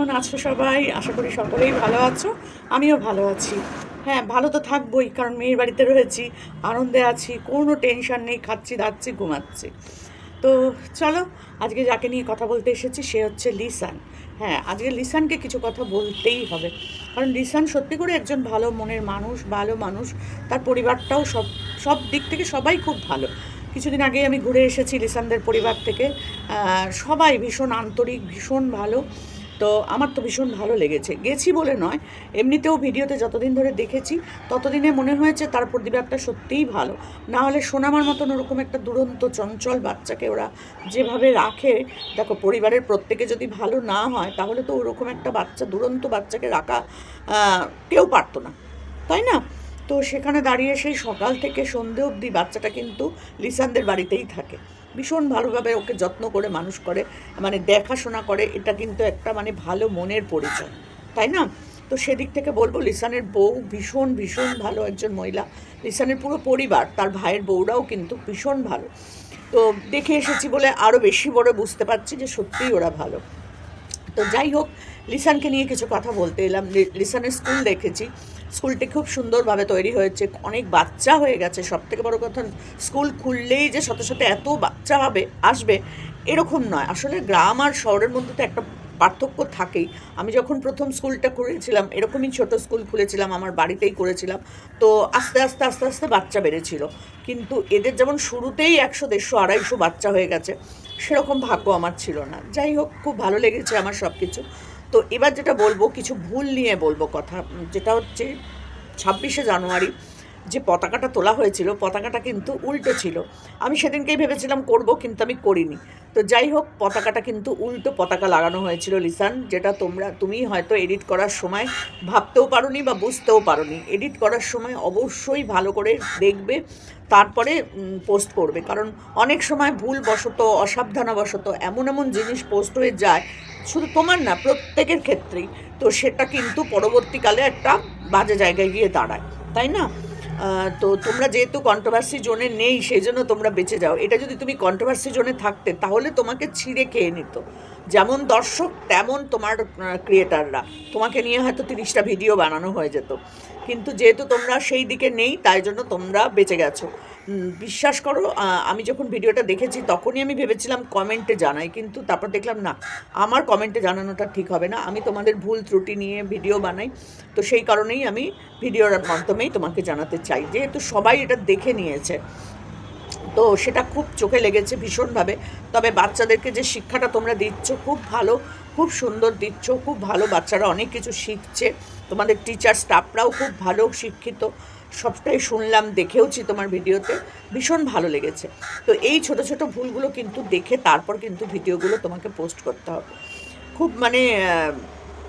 কেমন আছো সবাই? আশা করি সকলেই ভালো আছো। আমিও ভালো আছি। হ্যাঁ, ভালো তো থাকবোই, কারণ মেয়ের বাড়িতে রয়েছি, আনন্দে আছি, কোনো টেনশন নেই, খাচ্ছি দাচ্ছি ঘুমাচ্ছি। তো চলো, আজকে যাকে নিয়ে কথা বলতে এসেছি সে হচ্ছে লিসান। হ্যাঁ, আজকে লিসানকে কিছু কথা বলতেই হবে, কারণ লিসান সত্যি করে একজন ভালো মনের মানুষ, ভালো মানুষ। তার পরিবারটাও সব সব দিক থেকে সবাই খুব ভালো। কিছুদিন আগেই আমি ঘুরে এসেছি লিসানদের পরিবার থেকে। সবাই ভীষণ আন্তরিক, ভীষণ ভালো। তো আমার তো ভীষণ ভালো লেগেছে, গেছি বলে নয়, এমনিতেও ভিডিওতে যতদিন ধরে দেখেছি ততদিনে মনে হয়েছে তার পরিবারটা সত্যিই ভালো। না হলে সোনামার মতন ওরকম একটা দুরন্ত চঞ্চল বাচ্চাকে ওরা যেভাবে রাখে, দেখো পরিবারের প্রত্যেকে যদি ভালো না হয় তাহলে তো ওরকম একটা বাচ্চা, দুরন্ত বাচ্চাকে রাখা কেউ পারতো না, তাই না? তো সেখানে দাঁড়িয়ে সেই সকাল থেকে সন্ধে অবধি বাচ্চাটা কিন্তু লিসানদের বাড়িতেই থাকে। ভীষণ ভালোভাবে ওকে যত্ন করে মানুষ করে, মানে দেখাশোনা করে। এটা কিন্তু একটা মানে ভালো মনের পরিচয়, তাই না? তো সেদিক থেকে বলবো লিসানের বউ ভীষণ ভীষণ ভালো একজন মহিলা। লিসানের পুরো পরিবার, তার ভাইয়ের বউরাও কিন্তু ভীষণ ভালো। তো দেখে এসেছি বলে আরও বেশি বড় বুঝতে পারছি যে সত্যিই ওরা ভালো। তো যাই হোক, লিসানকে নিয়ে কিছু কথা বলতে এলাম। লিসানের স্কুল দেখেছি, স্কুলটি খুব সুন্দরভাবে তৈরি হয়েছে, অনেক বাচ্চা হয়ে গেছে। সব থেকে বড় কথা, স্কুল খুললেই যে শত শত এত বাচ্চা আসবে এরকম নয়। আসলে গ্রাম আর শহরের মধ্যে তো একটা পার্থক্য থাকেই। আমি যখন প্রথম স্কুলটা করেছিলাম এরকমই ছোট স্কুল খুলেছিলাম, আমার বাড়িতেই করেছিলাম। তো আস্তে আস্তে আস্তে আস্তে বাচ্চা বেড়েছিল, কিন্তু এদের যেমন শুরুতেই 100, 150, 250 বাচ্চা হয়ে গেছে, সেরকম ভাগ্য আমার ছিল না। যাই হোক, খুব ভালো লেগেছে আমার সব কিছু। তো এবার যেটা বলবো, কিছু ভুল নিয়ে বলবো কথা। যেটা হচ্ছে 26শে জানুয়ারি যে পতাকাটা তোলা হয়েছিল, পতাকাটা কিন্তু উল্টো ছিল। আমি সেদিনকেই ভেবেছিলাম করব, কিন্তু আমি করিনি। তো যাই হোক, পতাকাটা কিন্তু উল্টো পতাকা লাগানো হয়েছিল লিসান, যেটা তুমি হয়তো এডিট করার সময় ভাবতেও পারোনি বা বুঝতেও পারোনি। এডিট করার সময় অবশ্যই ভালো করে দেখবে, তারপরে পোস্ট করবে, কারণ অনেক সময় ভুলবশত, অসাবধানবশত এমন এমন জিনিস পোস্ট হয়ে যায়, শুধু তোমার না, প্রত্যেকের ক্ষেত্রেই। তো সেটা কিন্তু পরবর্তীকালে একটা বাজে জায়গায় গিয়ে দাঁড়ায়, তাই না? তো তোমরা যেহেতু কন্ট্রোভার্সি জোনে নেই, সেই জন্য তোমরা বেঁচে যাও। এটা যদি তুমি কন্ট্রোভার্সি জোনে থাকতে, তাহলে তোমাকে ছিঁড়ে খেয়ে নিত। যেমন দর্শক তেমন তোমার ক্রিয়েটাররা, তোমাকে নিয়ে হয়তো 30টা ভিডিও বানানো হয়ে যেত। কিন্তু যেহেতু তোমরা সেই দিকে নেই, তাই জন্য তোমরা বেঁচে গেছো। বিশ্বাস করো, আমি যখন ভিডিওটা দেখেছি তখনই আমি ভেবেছিলাম কমেন্টে জানাই, কিন্তু তারপর দেখলাম না, আমার কমেন্টে জানানোটা ঠিক হবে না। আমি তোমাদের ভুল ত্রুটি নিয়ে ভিডিও বানাই, তো সেই কারণেই আমি ভিডিওর মাধ্যমেই তোমাকে জানাতে চাই, যেহেতু সবাই এটা দেখে নিয়েছে। তো সেটা খুব চোখে লেগেছে ভীষণভাবে। তবে বাচ্চাদেরকে যে শিক্ষাটা তোমরা দিচ্ছ খুব ভালো, খুব সুন্দর দিচ্ছ, খুব ভালো। বাচ্চারা অনেক কিছু শিখছে, তোমাদের টিচার স্টাফরাও খুব ভালো শিক্ষিত। সবটাই শুনলাম, দেখেওছি তোমার ভিডিওতে, ভীষণ ভালো লেগেছে। তো এই ছোট ছোট ভুলগুলো কিন্তু দেখে তারপর কিন্তু ভিডিওগুলো তোমাকে পোস্ট করতে হবে। খুব মানে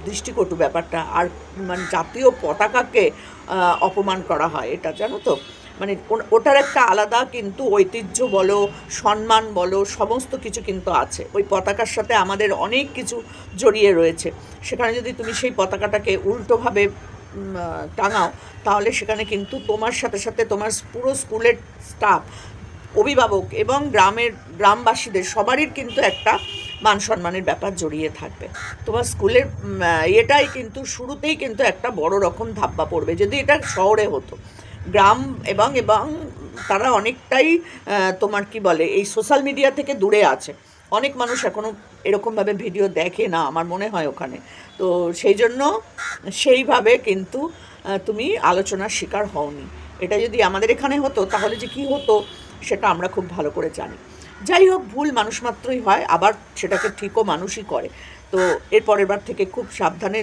দৃষ্টিকটু ব্যাপারটা। আর মানে জাতীয় পতাকাকে অপমান করা হয়, এটা জানো তো? মানে ওটার একটা আলাদা কিন্তু ঐতিহ্য বলো, সম্মান বলো, সমস্ত কিছু কিন্তু আছে। ওই পতাকার সাথে আমাদের অনেক কিছু জড়িয়ে রয়েছে। সেখানে যদি তুমি সেই পতাকাটাকে উল্টোভাবে টাঙাও, তাহলে সেখানে কিন্তু তোমার সাথে সাথে তোমার পুরো স্কুলের স্টাফ, অভিভাবক এবং গ্রামবাসীদের সবারই কিন্তু একটা মান সম্মানের ব্যাপার জড়িয়ে থাকবে। তোমার স্কুলের এটাই কিন্তু শুরুতেই কিন্তু একটা বড় রকম ধাপ্পা পড়বে। যদি এটা শহরে হতো, গ্রাম এবং এবং তারা অনেকটাই তোমার কি বলে, এই সোশ্যাল মিডিয়া থেকে দূরে আছে। অনেক মানুষ এখনও এরকমভাবে ভিডিও দেখে না আমার মনে হয় ওখানে। তো সেই জন্য সেইভাবে কিন্তু তুমি আলোচনার শিকার হওনি। এটা যদি আমাদের এখানে হতো তাহলে যে কী হতো সেটা আমরা খুব ভালো করে জানি। যাই হোক, ভুল মানুষ মাত্রই হয়, আবার সেটাকে ঠিকও মানুষই করে। তো এর পরের বার থেকে খুব সাবধানে,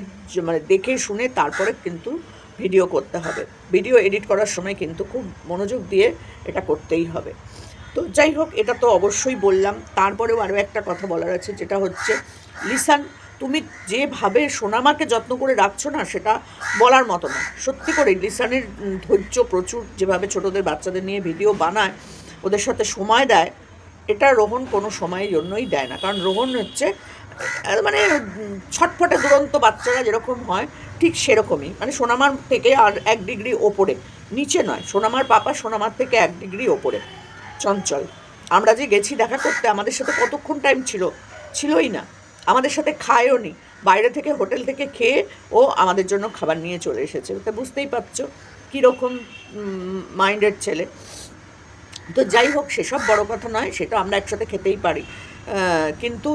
মানে দেখে শুনে তারপরে কিন্তু ভিডিও করতে হবে। ভিডিও এডিট করার সময় কিন্তু খুব মনোযোগ দিয়ে এটা করতেই হবে। তো যাই হোক, এটা তো অবশ্যই বললাম। তারপরেও আরও একটা কথা বলার আছে, যেটা হচ্ছে লিসান, তুমি যেভাবে সোনামাকে যত্ন করে রাখছো না, সেটা বলার মতো না। সত্যি করে লিসানের ধৈর্য প্রচুর, যেভাবে ছোটোদের বাচ্চাদের নিয়ে ভিডিও বানায়, ওদের সাথে সময় দেয়, এটা রোহন কোনো সময়ের জন্যই দেয় না। কারণ রোহন হচ্ছে মানে ছটফটে দুরন্ত বাচ্চারা যেরকম হয় ঠিক সেরকমই, মানে সোনামার থেকে আর 1 ডিগ্রি ওপরে, নিচে নয়। সোনামার পাপা সোনামার থেকে 1 ডিগ্রি ওপরে চঞ্চল। আমরা যে গেছি দেখা করতে, আমাদের সাথে কতক্ষণ টাইম ছিল? ছিলই না। আমাদের সাথে খায়ও নি, বাইরে থেকে হোটেল থেকে খেয়ে ও আমাদের জন্য খাবার নিয়ে চলে এসেছে। তো বুঝতেই পারছো কীরকম মাইন্ডের ছেলে। তো যাই হোক, সেসব বড় কথা নয়, সেটা আমরা একসাথে খেতেই পারি। কিন্তু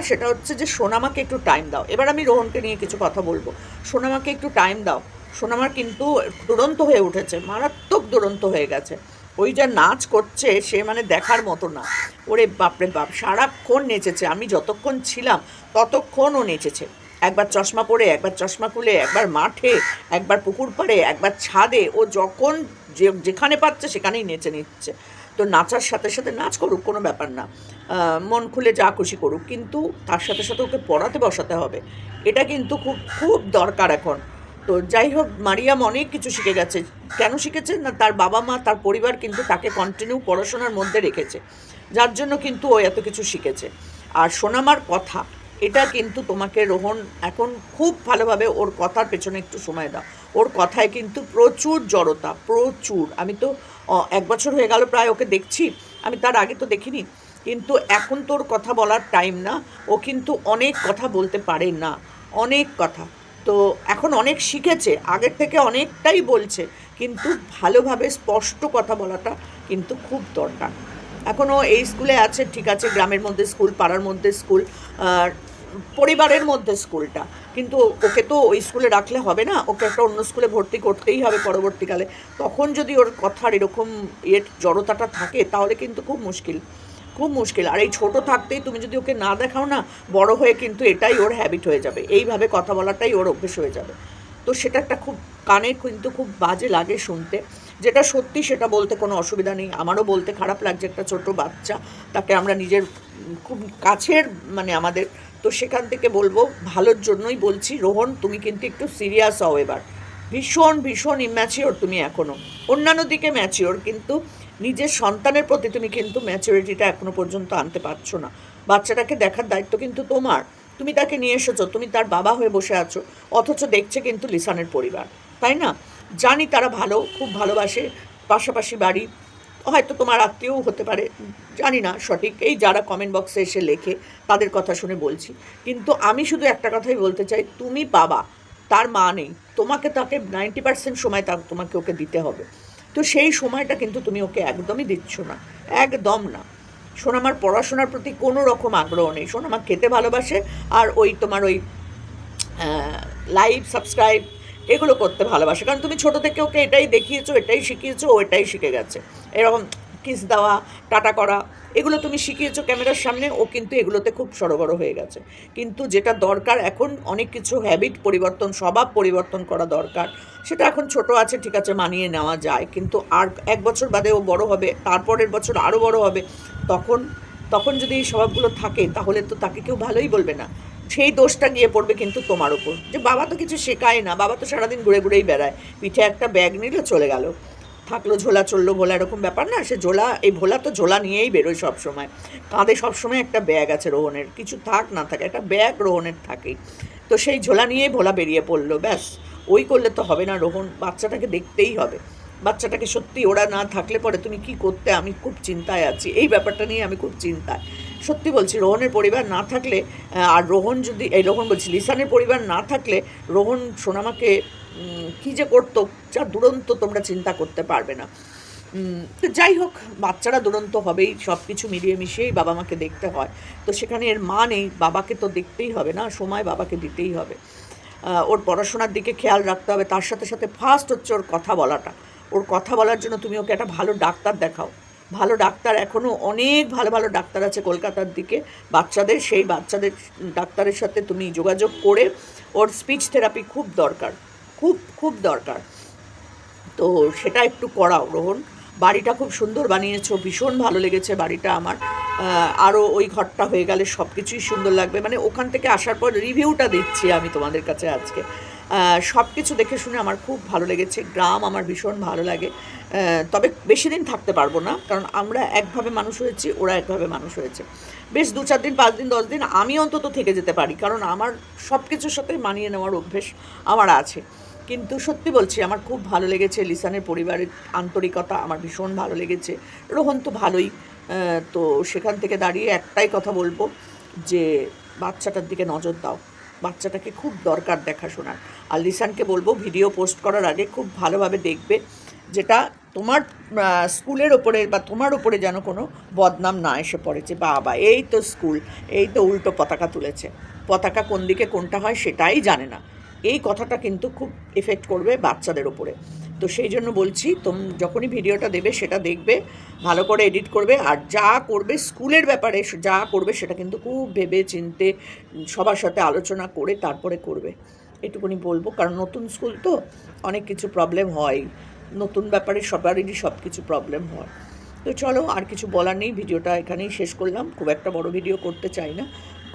সেটা হচ্ছে যে সোনামাকে একটু টাইম দাও। এবার আমি রোহনকে নিয়ে কিছু কথা বলবো। সোনামাকে একটু টাইম দাও। সোনামার কিন্তু দুরন্ত হয়ে উঠেছে, মারাত্মক দুরন্ত হয়ে গেছে। ওই যা নাচ করছে সে মানে দেখার মতো না। ওরে বাপরে বাপ, সারাক্ষণ নেচেছে। আমি যতক্ষণ ছিলাম ততক্ষণ ও নেচেছে। একবার চশমা পরে, একবার চশমা খুলে, একবার মাঠে, একবার পুকুর পাড়ে, একবার ছাদে। ও যখন যেখানে পাচ্ছে সেখানেই নেচে নিচ্ছে। তো নাচার সাথে সাথে নাচ করুক, কোনো ব্যাপার না, মন খুলে যা খুশি করুক, কিন্তু তার সাথে সাথে ওকে পড়াতে বসাতে হবে। এটা কিন্তু খুব খুব দরকার এখন। তো যাই হোক, মারিয়াম অনেক কিছু শিখে গেছে। কেন শিখেছে না, তার বাবা মা, তার পরিবার কিন্তু তাকে কন্টিনিউ পড়াশোনার মধ্যে রেখেছে, যার জন্য কিন্তু ও এত কিছু শিখেছে। আর সোনামার কথা, এটা কিন্তু তোমাকে রোহন এখন খুব ভালোভাবে ওর কথার পেছনে একটু সময় দাও। ওর কথায় কিন্তু প্রচুর জড়তা, প্রচুর। আমি তো 1 বছর হয়ে গেল প্রায় ওকে দেখছি, আমি তার আগে তো দেখিনি। কিন্তু এখন তোর কথা বলার টাইম না। ও কিন্তু অনেক কথা বলতে পারে না, অনেক কথা। তো এখন অনেক শিখেছে, আগের থেকে অনেকটাই বলছে, কিন্তু ভালোভাবে স্পষ্ট কথা বলাটা কিন্তু খুব দরকার। এখনও এই স্কুলে আছে, ঠিক আছে, গ্রামের মধ্যে স্কুল, পাড়ার মধ্যে স্কুল, পরিবারের মধ্যে স্কুলটা, কিন্তু ওকে তো ওই স্কুলে রাখলে হবে না, ওকে একটা অন্য স্কুলে ভর্তি করতেই হবে পরবর্তীকালে। তখন যদি ওর কথার এরকম জড়তাটা থাকে তাহলে কিন্তু খুব মুশকিল, খুব মুশকিল। আর এই ছোটো থাকতেই তুমি যদি ওকে না দেখাও না, বড় হয়ে কিন্তু এটাই ওর হ্যাবিট হয়ে যাবে, এইভাবে কথা বলাটাই ওর অভ্যেস হয়ে যাবে। তো সেটা একটা খুব কানে কিন্তু খুব বাজে লাগে শুনতে। যেটা সত্যি সেটা বলতে কোনো অসুবিধা নেই, আমারও বলতে খারাপ লাগছে। একটা ছোট বাচ্চা, তাকে আমরা নিজের খুব কাছের মানে আমাদের, তো সেখান থেকে বলবো ভালোর জন্যই বলছি। রোহন, তুমি কিন্তু একটু সিরিয়াস হও এবার। ভীষণ ভীষণ ইম্যাচিওর তুমি এখনও, অন্যান্য দিকে ম্যাচিওর, কিন্তু নিজের সন্তানের প্রতি তুমি কিন্তু ম্যাচিওরিটিটা এখনও পর্যন্ত আনতে পারছো না। বাচ্চাটাকে দেখার দায়িত্ব কিন্তু তোমার। তুমি তাকে নিয়ে এসেছো, তুমি তার বাবা হয়ে বসে আছো, অথচ দেখছে কিন্তু লিসানের পরিবার, তাই না? জানি তারা ভালো, খুব ভালোবাসে, পাশাপাশি বাড়ি, হয়তো তোমার আত্মীয়ও হতে পারে, জানি না সঠিক। এই যারা কমেন্ট বক্সে এসে লেখে তাদের কথা শুনে বলছি, কিন্তু আমি শুধু একটা কথাই বলতে চাই, তুমি বাবা, তার মা নেই, তোমাকে তাকে 90% সময় তোমাকে ওকে দিতে হবে। তো সেই সময়টা কিন্তু তুমি ওকে একদমই দিচ্ছ না, একদম না। সোনামার পড়াশোনার প্রতি কোনো রকম আগ্রহ নেই। সোনামা খেতে ভালোবাসে, আর ওই তোমার ওই লাইভ সাবস্ক্রাইব এগুলো করতে ভালোবাসে, কারণ তুমি ছোটো থেকে ওকে এটাই দেখিয়েছো, এটাই শিখিয়েছো, ও এটাই শিখে গেছে। এরকম কিস দেওয়া, টাটা করা, এগুলো তুমি শিখিয়েছো ক্যামেরার সামনে, ও কিন্তু এগুলোতে খুব সড়গড় হয়ে গেছে। কিন্তু যেটা দরকার এখন, অনেক কিছু হ্যাবিট পরিবর্তন, স্বভাব পরিবর্তন করা দরকার। সেটা এখন ছোট আছে, ঠিক আছে, মানিয়ে নেওয়া যায়, কিন্তু আর 1 বছর বাদে ও বড় হবে, তারপরের বছর আরও বড় হবে, তখন তখন যদি এই স্বভাবগুলো থাকে তাহলে তো তাকে কেউ ভালোই বলবে না। সেই দোষটা গিয়ে পড়বে কিন্তু তোমার ওপর, যে বাবা তো কিছু শেখায় না, বাবা তো সারাদিন ঘুরে ঘুরেই বেড়ায়, পিঠে একটা ব্যাগ নিল চলে গেল, থাকলো ঝোলা, চললো ভোলা, এরকম ব্যাপার না। সে ঝোলা, এই ভোলা তো ঝোলা নিয়েই বেরোয় সবসময়, কাঁধে সবসময় একটা ব্যাগ আছে রোহনের, কিছু থাক না থাকে একটা ব্যাগ রোহনের থাকেই। তো সেই ঝোলা নিয়েই ভোলা বেরিয়ে পড়লো, ব্যাস। ওই করলে তো হবে না রোহন, বাচ্চাটাকে দেখতেই হবে। বাচ্চাটাকে সত্যি ওরা না থাকলে পরে তুমি কি করতে, আমি খুব চিন্তায় আছি, এই ব্যাপারটা নিয়ে আমি খুব চিন্তায়, সত্যি বলছি। রোহনের পরিবার না থাকলে, আর রোহন যদি, এই রোহন বলছি, লিসানের পরিবার না থাকলে রোহন সোনামাকে কী যে করতো, যা দুরন্ত, তোমরা চিন্তা করতে পারবে না। তো যাই হোক, বাচ্চারা দুরন্ত হবেই, সব কিছু মিলিয়ে মিশিয়েই বাবা মাকে দেখতে হয়। তো সেখানে এর মা নেই, বাবাকে তো দেখতেই হবে না, সময় বাবাকে দিতেই হবে। ওর পড়াশোনার দিকে খেয়াল রাখতে হবে, তার সাথে সাথে ফার্স্ট হচ্ছে ওর কথা বলাটা। ওর কথা বলার জন্য তুমি ওকে একটা ভালো ডাক্তার দেখাও। ভালো ডাক্তার, এখনও অনেক ভালো ভালো ডাক্তার আছে কলকাতার দিকে বাচ্চাদের, সেই বাচ্চাদের ডাক্তারের সাথে তুমি যোগাযোগ করে, ওর স্পিচ থেরাপি খুব দরকার, খুব খুব দরকার। তো সেটা একটু করাও রোহন। বাড়িটা খুব সুন্দর বানিয়েছো, ভীষণ ভালো লেগেছে বাড়িটা আমার। আরও ওই ঘরটা হয়ে গেলে সব কিছুই সুন্দর লাগবে। মানে ওখান থেকে আসার পর রিভিউটা দিচ্ছি আমি তোমাদের কাছে আজকে। সব কিছু দেখে শুনে আমার খুব ভালো লেগেছে। গ্রাম আমার ভীষণ ভালো লাগে, তবে বেশি দিন থাকতে পারবো না, কারণ আমরা একভাবে মানুষ হয়েছি, ওরা একভাবে মানুষ হয়েছে। বেশ 2-4 দিন, 5 দিন, 10 দিন আমি অন্তত থেকে যেতে পারি, কারণ আমার সব কিছুর সাথে মানিয়ে নেওয়ার অভ্যেস আমার আছে। কিন্তু সত্যি বলছি, আমার খুব ভালো লেগেছে লিসানের পরিবারের আন্তরিকতা, আমার ভীষণ ভালো লেগেছে। রোহন তো ভালোই। তো সেখান থেকে দাঁড়িয়ে একটাই কথা বলবো, যে বাচ্চাটার দিকে নজর দাও, বাচ্চাটাকে খুব দরকার দেখাশোনার। আর লিসানকে বলবো ভিডিও পোস্ট করার আগে খুব ভালোভাবে দেখবে, যেটা তোমার স্কুলের ওপরে বা তোমার ওপরে যেন কোনো বদনাম না এসে পড়ে, যে বাবা এই তো স্কুল, এই তো উল্টো পতাকা তুলেছে, পতাকা কোন দিকে কোনটা হয় সেটাই জানে না। এই কথাটা কিন্তু খুব এফেক্ট করবে বাচ্চাদের ওপরে। তো সেই জন্য বলছি, যখনই ভিডিওটা দেবে সেটা দেখবে, ভালো করে এডিট করবে, আর যা করবে স্কুলের ব্যাপারে যা করবে সেটা কিন্তু খুব ভেবে চিনতে সবার সাথে আলোচনা করে তারপরে করবে, এটুকুনি বলবো। কারণ নতুন স্কুল তো অনেক কিছু প্রবলেম হয়, নতুন ব্যাপারে সবারই সব কিছু প্রবলেম হয়। তো চলো, আর কিছু বলার নেই, ভিডিওটা এখানেই শেষ করলাম, খুব একটা বড় ভিডিও করতে চাই না।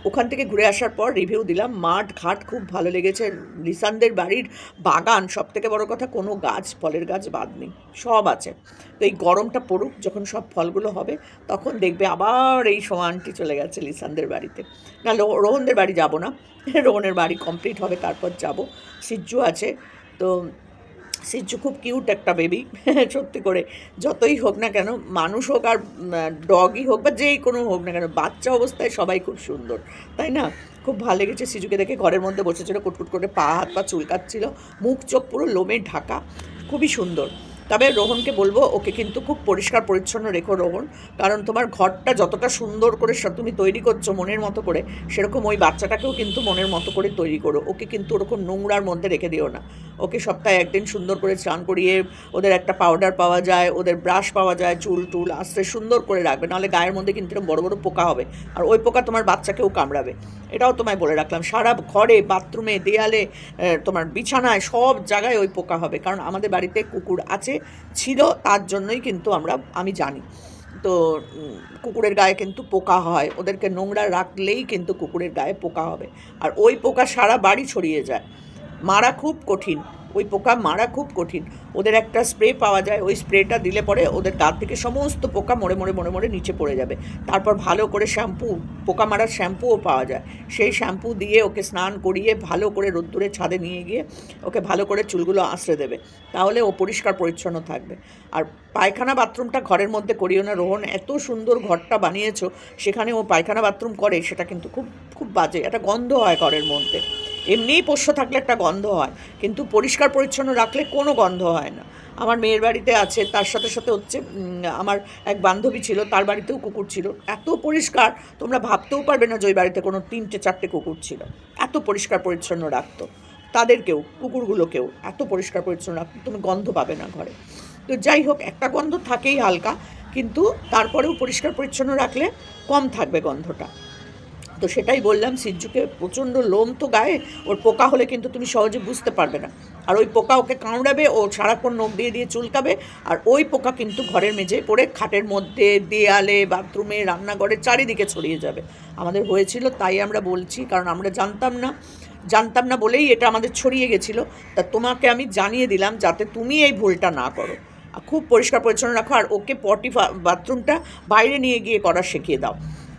ওখান থেকে ঘুরে আসার পর রিভিউ দিলাম, মাঠ ঘাট খুব ভালো লেগেছে। লিসানদের বাড়ির বাগান, সব থেকে বড় কথা, কোনো গাছ, ফলের গাছ বাদ নেই, সব আছে। তো এই গরমটা পড়ুক, যখন সব ফলগুলো হবে তখন দেখবে আবার এই সমানটি চলে গেছে লিসানদের বাড়িতে। না, রোহনদের বাড়ি যাব না, রোহনের বাড়ি কমপ্লিট হবে তারপর যাব। সিজ্জু আছে, তো সিজ্জু খুব কিউট একটা বেবি, সত্যি করে। যতই হোক না কেন, মানুষ হোক আর ডগই হোক বা যেই কোনো হোক না কেন, বাচ্চা অবস্থায় সবাই খুব সুন্দর, তাই না? খুব ভালো লেগেছে সিজুকে দেখে। ঘরের মধ্যে বসেছিল, কুটকুট করে পা হাত পা চুলকাচ্ছিল, মুখ চোখ পুরো লোমে ঢাকা, খুবই সুন্দর। তবে রোহনকে বলবো ওকে কিন্তু খুব পরিষ্কার পরিচ্ছন্ন রেখো রোহন, কারণ তোমার ঘরটা যতটা সুন্দর করে তুমি তৈরি করছো মনের মতো করে, সেরকম ওই বাচ্চাটাকেও কিন্তু মনের মতো করে তৈরি করো। ওকে কিন্তু ওরকম নোংরার মধ্যে রেখে দিও না। ওকে সপ্তাহে একদিন সুন্দর করে স্নান করিয়ে, ওদের একটা পাউডার পাওয়া যায়, ওদের ব্রাশ পাওয়া যায়, চুল টুল আস্তে সুন্দর করে রাখবে, নাহলে গায়ের মধ্যে কিন্তু এরকম বড় বড় পোকা হবে, আর ওই পোকা তোমার বাচ্চাকেও কামড়াবে। এটাও তোমায় বলে রাখলাম। সারা ঘরে, বাথরুমে, দেয়ালে, তোমার বিছানায়, সব জায়গায় ওই পোকা হবে, কারণ আমাদের বাড়িতে কুকুর আছে, ছিল, তার জন্যই কিন্তু আমি জানি। তো কুকুরের গায়ে কিন্তু পোকা হয়, ওদেরকে নোংরা রাখলেই কিন্তু কুকুরের গায়ে পোকা হবে, আর ওই পোকা সারা বাড়ি ছড়িয়ে যায়, মারা খুব কঠিন, ওই পোকা মারা খুব কঠিন। ওদের একটা স্প্রে পাওয়া যায়, ওই স্প্রেটা দিলে পরে ওদের গা থেকে সমস্ত পোকা মরে মরে মরে মরে নিচে পড়ে যাবে। তারপর ভালো করে শ্যাম্পু, পোকা মারার শ্যাম্পুও পাওয়া যায়, সেই শ্যাম্পু দিয়ে ওকে স্নান করিয়ে ভালো করে রোদ্দুরে ছাদে নিয়ে গিয়ে ওকে ভালো করে চুলগুলো আঁচড়ে দেবে, তাহলে ও পরিষ্কার পরিচ্ছন্ন থাকবে। আর পায়খানা বাথরুমটা ঘরের মধ্যে করিও না রোহন, এত সুন্দর ঘরটা বানিয়েছো, সেখানে ও পায়খানা বাথরুম করে, সেটা কিন্তু খুব খুব বাজে, একটা গন্ধ হয় ঘরের মধ্যে। এমনিই পোষ্য থাকলে একটা গন্ধ হয়, কিন্তু পরিষ্কার পরিচ্ছন্ন রাখলে কোনো গন্ধ হয় না। আমার মেয়ের বাড়িতে আছে, তার সাথে সাথে হচ্ছে আমার এক বান্ধবী ছিল, তার বাড়িতেও কুকুর ছিল, এত পরিষ্কার তোমরা ভাবতেও পারবে না যে ওই বাড়িতে কোনো 3-4টে কুকুর ছিল, এত পরিষ্কার পরিচ্ছন্ন রাখতো তাদেরকেও, কুকুরগুলোকেও এত পরিষ্কার পরিচ্ছন্ন রাখতো, তুমি গন্ধ পাবে না ঘরে। তো যাই হোক, একটা গন্ধ থাকেই হালকা, কিন্তু তারপরেও পরিষ্কার পরিচ্ছন্ন রাখলে কম থাকবে গন্ধটা। তো সেটাই বললাম, সিজ্জুকে প্রচণ্ড লোম তো গায়ে, ওর পোকা হলে কিন্তু তুমি সহজে বুঝতে পারবে না, আর ওই পোকা ওকে কামড়াবে, ও সারাক্ষণ নখ দিয়ে দিয়ে চুলকাবে, আর ওই পোকা কিন্তু ঘরের মেঝে পড়ে খাটের মধ্যে, দেয়ালে, বাথরুমে, রান্নাঘরে, চারিদিকে ছড়িয়ে যাবে। আমাদের হয়েছিল, তাই আমরা বলছি, কারণ আমরা জানতাম না বলেই এটা আমাদের ছড়িয়ে গেছিলো। তা তোমাকে আমি জানিয়ে দিলাম যাতে তুমি এই ভুলটা না করো, খুব পরিষ্কার পরিচ্ছন্ন রাখো, আর ওকে বাথরুমটা বাইরে নিয়ে গিয়ে করা শিখিয়ে দাও।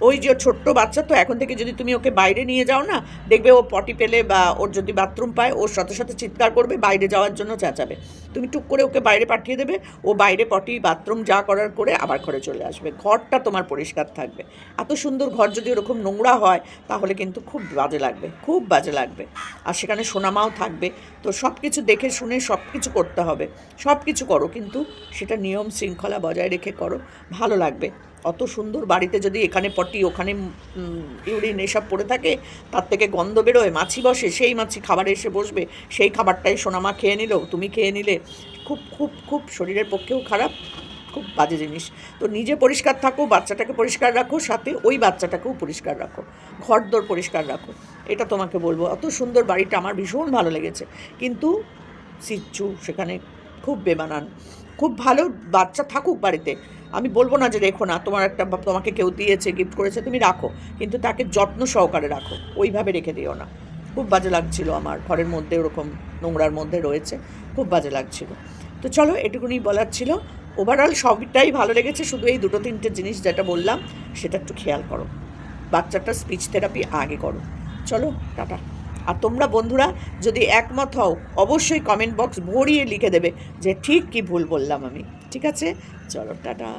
ওই যে ছোট্ট বাচ্চা, তো এখন থেকে যদি তুমি ওকে বাইরে নিয়ে যাও না, দেখবে ও পটি পেলে বা ওর যদি বাথরুম পায়, ওর সাথে সাথে চিৎকার করবে, বাইরে যাওয়ার জন্য চেঁচাবে। তুমি টুক করে ওকে বাইরে পাঠিয়ে দেবে, ও বাইরে পটি বাথরুম যা করার করে আবার ঘরে চলে আসবে, ঘরটা তোমার পরিষ্কার থাকবে। এত সুন্দর ঘর যদি ওরকম নোংরা হয়, তাহলে কিন্তু খুব বাজে লাগবে, খুব বাজে লাগবে। আর সেখানে সোনামাও থাকবে, তো সব কিছু দেখে শুনে সব কিছু করতে হবে, সব কিছু করো, কিন্তু সেটা নিয়ম শৃঙ্খলা বজায় রেখে করো, ভালো লাগবে। অত সুন্দর বাড়িতে যদি এখানে পটি ওখানে ইউরিন এসব পড়ে থাকে, তার থেকে গন্ধ বেরোয়, মাছি বসে, সেই মাছি খাবারে এসে বসবে, সেই খাবারটাই সোনামা খেয়ে নিল, তুমি খেয়ে নিলে, খুব খুব খুব শরীরের পক্ষেও খারাপ, খুব বাজে জিনিস। তো নিজে পরিষ্কার থাকো, বাচ্চাটাকে পরিষ্কার রাখো, সাথে ওই বাচ্চাটাকেও পরিষ্কার রাখো, ঘরদোর পরিষ্কার রাখো, এটা তোমাকে বলবো। অত সুন্দর বাড়িটা আমার ভীষণ ভালো লেগেছে, কিন্তু সিচ্চু সেখানে খুব বেমানান। খুব ভালো বাচ্চা থাকুক বাড়িতে, আমি বলবো না যে রেখো না, তোমাকে কেউ দিয়েছে, গিফট করেছে, তুমি রাখো, কিন্তু তাকে যত্ন সহকারে রাখো, ওইভাবে রেখে দিও না। খুব বাজে লাগছিল আমার, ঘরের মধ্যে ওরকম নোংরার মধ্যে রয়েছে, খুব বাজে লাগছিল। তো চলো, এটুকুনি বলার ছিল। ওভারঅল সবটাই ভালো লেগেছে, শুধু এই 2-3টে জিনিস যেটা বললাম সেটা একটু খেয়াল করো, বাচ্চাটার স্পিচ থেরাপি আগে করো। চলো, টাটা। আর তোমরা বন্ধুরা যদি একমত হও, অবশ্যই কমেন্ট বক্স ভরিয়ে লিখে দেবে যে ঠিক কি ভুল বললাম আমি, ঠিক আছে? চলো, টাটা।